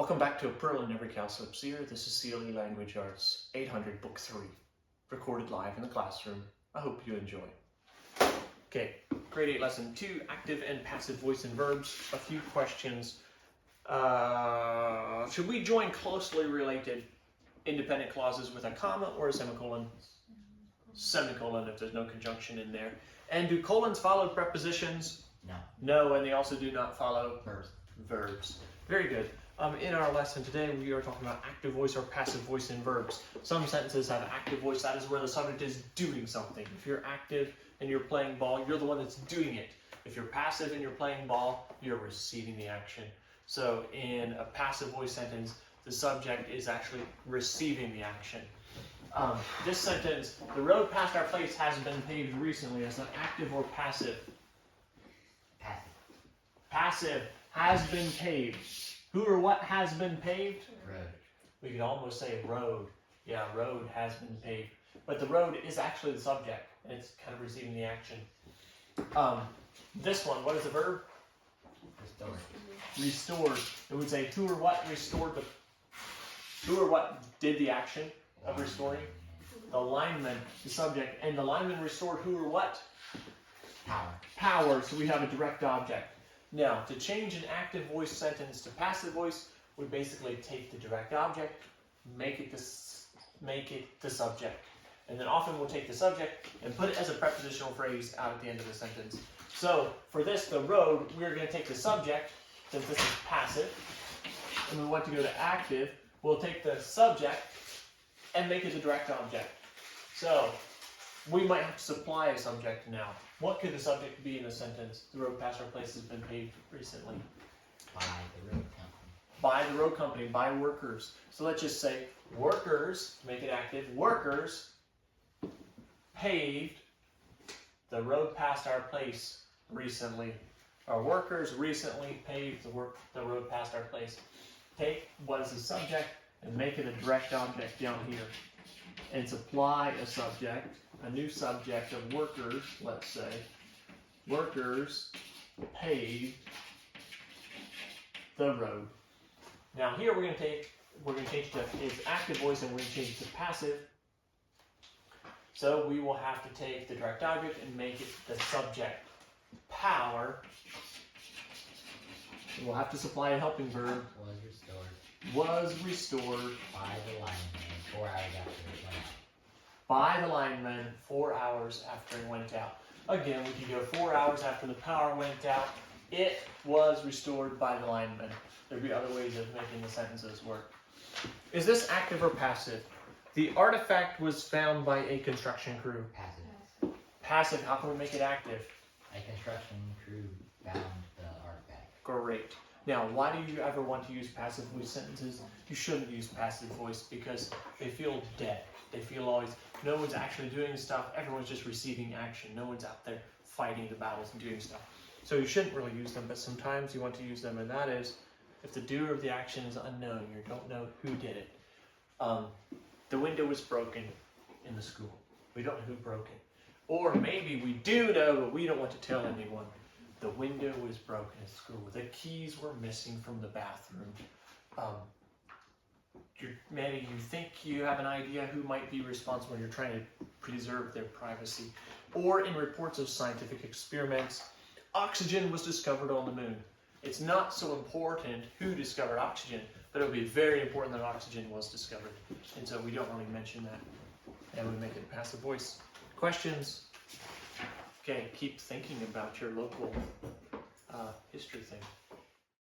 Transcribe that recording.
Welcome back to A Pearl in Every Cowslip's Ear. This is CLE Language Arts 800 Book 3, recorded live in the classroom. I hope you enjoy. Okay, Grade 8 Lesson 2, Active and Passive Voice and Verbs. A few questions. Should we join closely related independent clauses with a comma or a semicolon? Semicolon if there's no conjunction in there. And do colons follow prepositions? No. No, and they also do not follow Verbs. Verbs. Very good. In our lesson today, we are talking about active voice or passive voice in verbs. Some sentences have active voice. That is where the subject is doing something. If you're active and you're playing ball, you're the one that's doing it. If you're passive and you're playing ball, you're receiving the action. So in a passive voice sentence, the subject is actually receiving the action. This sentence, the road past our place has been paved recently, is that active or passive? Passive. Passive, has been paved. Who or what has been paved? Road. We could almost say road. Yeah, road has been paved. But the road is actually the subject, and it's kind of receiving the action. This one, what is the verb? Restored. Restored. It would say who or what restored the... Who or what did the action of restoring? The lineman, the subject. And the lineman restored who or what? Power. Power, so we have a direct object. Now, to change an active voice sentence to passive voice, we basically take the direct object, make it the subject. And then often we'll take the subject and put it as a prepositional phrase out at the end of the sentence. So, for this, the road, we're going to take the subject, since this is passive, and we want to go to active, we'll take the subject and make it the direct object. So, we might have to supply a subject now. What could the subject be in a sentence? The road past our place has been paved recently. By the road company. By the road company, by workers. So let's just say workers, make it active, workers paved the road past our place recently. Our workers recently paved the road past our place. Take what is the subject and make it a direct object down here. And supply a subject, a new subject of workers, let's say. Workers paved the road. Now here we're going to change to its active voice and we're going to change it to passive. So we will have to take the direct object and make it the subject. Power. We'll have to supply a helping verb. Was restored. Was restored. By the lineman 4 hours after it went out. By the lineman 4 hours after it went out. Again, we could go 4 hours after the power went out. It was restored by the lineman. There'd be other ways of making the sentences work. Is this active or passive? The artifact was found by a construction crew. Passive. Passive, how can we make it active? A construction crew found the artifact. Great. Now, why do you ever want to use passive voice sentences? You shouldn't use passive voice because they feel dead. They feel always, no one's actually doing stuff, everyone's just receiving action. No one's out there fighting the battles and doing stuff. So you shouldn't really use them, but sometimes you want to use them, and that is if the doer of the action is unknown, you don't know who did it. The window was broken in the school. We don't know who broke it. Or maybe we do know, but we don't want to tell anyone. The window was broken at school. The keys were missing from the bathroom. Maybe you think you have an idea who might be responsible. You're trying to preserve their privacy. Or in reports of scientific experiments, oxygen was discovered on the moon. It's not so important who discovered oxygen, but it would be very important that oxygen was discovered. And so we don't really mention that. And we make it a passive voice. Questions? Okay, keep thinking about your local history thing.